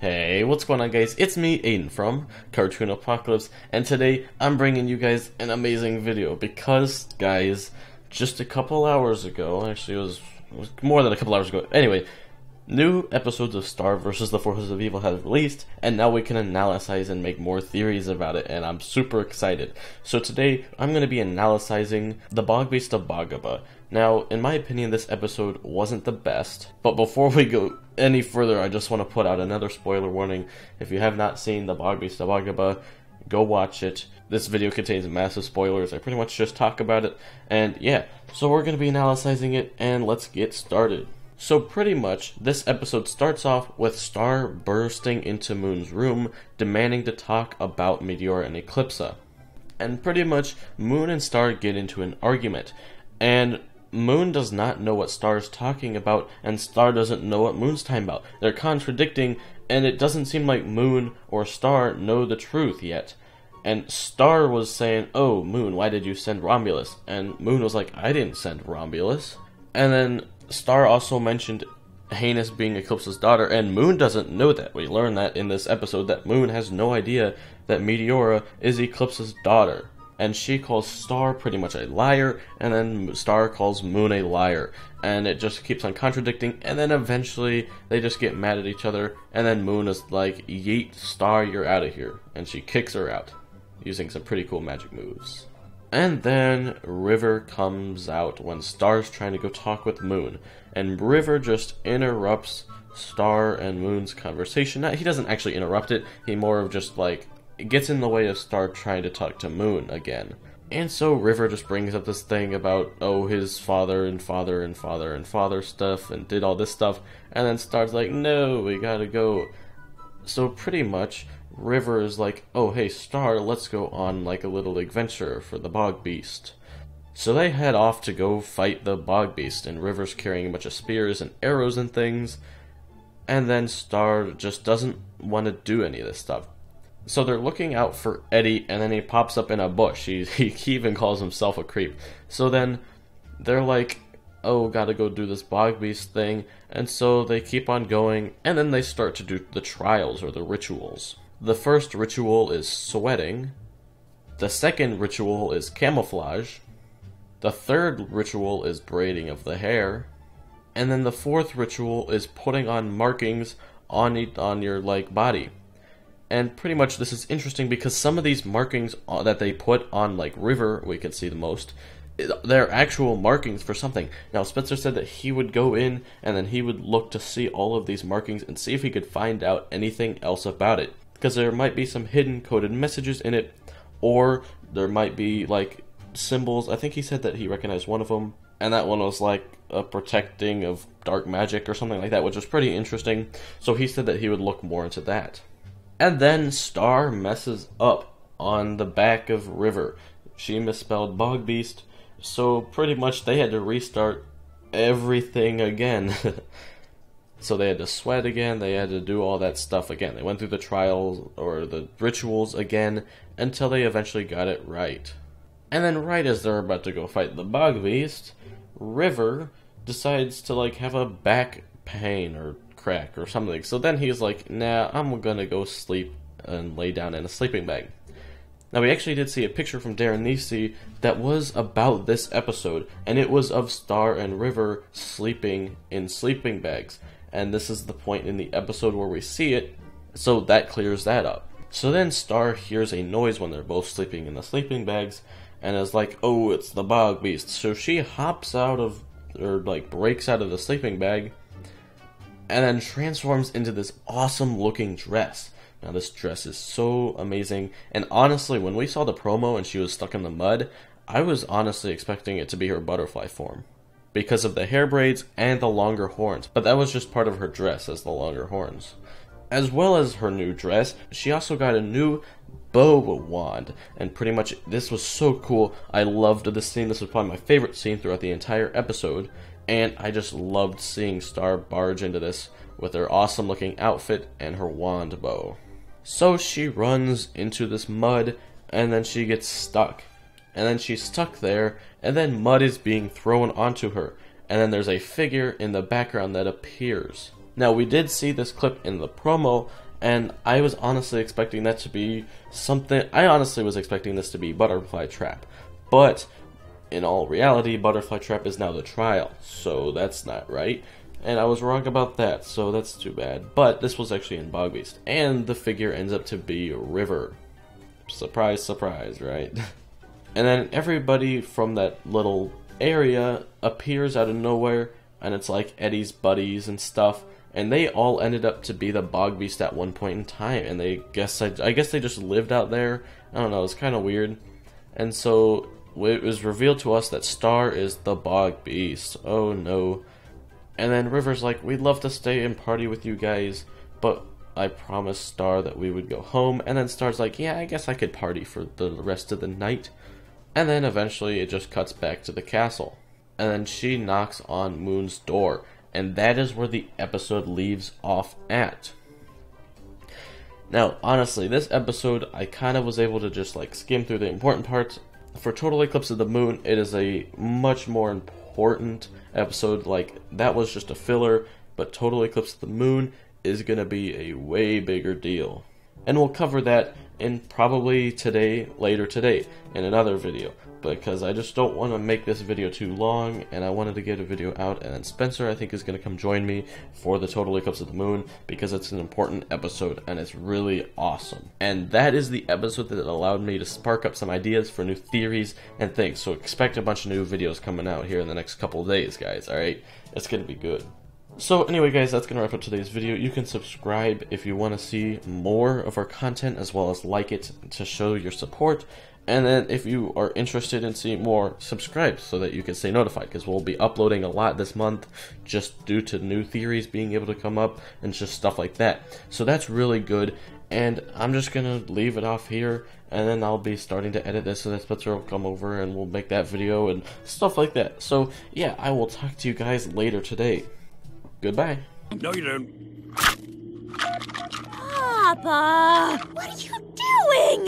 Hey, what's going on, guys? It's me, Aiden from Cartoon Apocalypse, and today I'm bringing you guys an amazing video because, guys, just a couple hours ago, actually it was more than a couple hours ago, anyway, new episodes of Star vs. the Forces of Evil have released, and now we can analyze and make more theories about it, and I'm super excited. So today, I'm going to be analyzing the Bogbeast of Boggabah. Now, in my opinion, this episode wasn't the best, but before we go any further, I just want to put out another spoiler warning. If you have not seen the Bogbeast of Boggabah, go watch it. This video contains massive spoilers. I pretty much just talk about it, and yeah, so we're going to be analyzing it, and let's get started. So pretty much, this episode starts off with Star bursting into Moon's room, demanding to talk about Meteora and Eclipsa. And pretty much, Moon and Star get into an argument, and Moon does not know what Star is talking about, and Star doesn't know what Moon's talking about. They're contradicting, and it doesn't seem like Moon or Star know the truth yet. And Star was saying, "Oh, Moon, why did you send Romulus?" And Moon was like, "I didn't send Romulus." And then Star also mentioned Heinous being Eclipse's daughter, and Moon doesn't know that. We learn that in this episode, that Moon has no idea that Meteora is Eclipse's daughter. And she calls Star pretty much a liar, and then Star calls Moon a liar. And it just keeps on contradicting, and then eventually they just get mad at each other, and then Moon is like, "Yeet, Star, you're out of here." And she kicks her out, using some pretty cool magic moves. And then River comes out when Star's trying to go talk with Moon. And River just interrupts Star and Moon's conversation. He doesn't actually interrupt it, he more of just like gets in the way of Star trying to talk to Moon again. And so River just brings up this thing about, oh, his father and father and father and father stuff, and did all this stuff, and then Star's like, "No, we gotta go." So pretty much, River is like, "Oh, hey, Star, let's go on like a little adventure for the Bogbeast." So they head off to go fight the Bogbeast, and River's carrying a bunch of spears and arrows and things, and then Star just doesn't want to do any of this stuff. So they're looking out for Eddie, and then he pops up in a bush. He even calls himself a creep. So then they're like, "Oh, gotta go do this Bogbeast thing," and so they keep on going, and then they start to do the trials or the rituals. The first ritual is sweating, the second ritual is camouflage, the third ritual is braiding of the hair, and then the fourth ritual is putting on markings on your like body. And pretty much this is interesting because some of these markings that they put on like River, we can see the most, they're actual markings for something. Now Spencer said that he would go in and then he would look to see all of these markings and see if he could find out anything else about it. Because there might be some hidden coded messages in it, or there might be like symbols. I think he said that he recognized one of them, and that one was like a protecting of dark magic or something like that, which was pretty interesting. So he said that he would look more into that. And then Star messes up on the back of River. She misspelled Bogbeast, so pretty much they had to restart everything again. So they had to sweat again, they had to do all that stuff again. They went through the trials, or the rituals again, until they eventually got it right. And then right as they're about to go fight the Bogbeast, River decides to like have a back pain or crack or something. So then he's like, "Nah, I'm gonna go sleep and lay down in a sleeping bag." Now we actually did see a picture from Darren Nisi that was about this episode, and it was of Star and River sleeping in sleeping bags. And this is the point in the episode where we see it, so that clears that up. So then Star hears a noise when they're both sleeping in the sleeping bags, and is like, "Oh, it's the Bogbeast." So she hops out of, or like breaks out of the sleeping bag, and then transforms into this awesome looking dress. Now this dress is so amazing, and honestly, when we saw the promo and she was stuck in the mud, I was honestly expecting it to be her butterfly form, because of the hair braids and the longer horns, but that was just part of her dress as the longer horns. As well as her new dress, she also got a new bow wand, and pretty much this was so cool. I loved this scene. This was probably my favorite scene throughout the entire episode, and I just loved seeing Star barge into this with her awesome looking outfit and her wand bow. So she runs into this mud, and then she gets stuck. And then she's stuck there, and then mud is being thrown onto her, and then there's a figure in the background that appears. Now, we did see this clip in the promo, And I was honestly expecting that to be something. I honestly was expecting this to be Butterfly Trap, but in all reality, Butterfly Trap is now the trial, so that's not right. And I was wrong about that, so that's too bad. But this was actually in Bogbeast, and the figure ends up to be River. Surprise, surprise, right? And then everybody from that little area appears out of nowhere, and it's like Eddie's buddies and stuff, and they all ended up to be the Bogbeast at one point in time, and I guess they just lived out there. I don't know, it's kind of weird. And so it was revealed to us that Star is the Bogbeast. Oh no. And then River's like, we'd love to stay and party with you guys, but I promised Star that we would go home. And then Star's like, yeah, I guess I could party for the rest of the night. And then eventually it just cuts back to the castle. And then she knocks on Moon's door. And that is where the episode leaves off at. Now, honestly, this episode, I kind of was able to just like skim through the important parts. For Total Eclipse of the Moon, it is a much more important episode. Like, that was just a filler, but Total Eclipse of the Moon is going to be a way bigger deal. And we'll cover that in probably later today, in another video, because I just don't want to make this video too long, and I wanted to get a video out, and then Spencer, I think, is going to come join me for the Total Eclipse of the Moon, because it's an important episode, and it's really awesome. And that is the episode that allowed me to spark up some ideas for new theories and things, so expect a bunch of new videos coming out here in the next couple of days, guys, alright? It's going to be good. So anyway guys, that's going to wrap up today's video. You can subscribe if you want to see more of our content, as well as like it to show your support. And then if you are interested in seeing more, subscribe so that you can stay notified, because we'll be uploading a lot this month just due to new theories being able to come up and just stuff like that. So that's really good. And I'm just going to leave it off here, and then I'll be starting to edit this so that Spencer will come over and we'll make that video and stuff like that. So yeah, I will talk to you guys later today. Goodbye. No, you don't. Papa, what are you doing?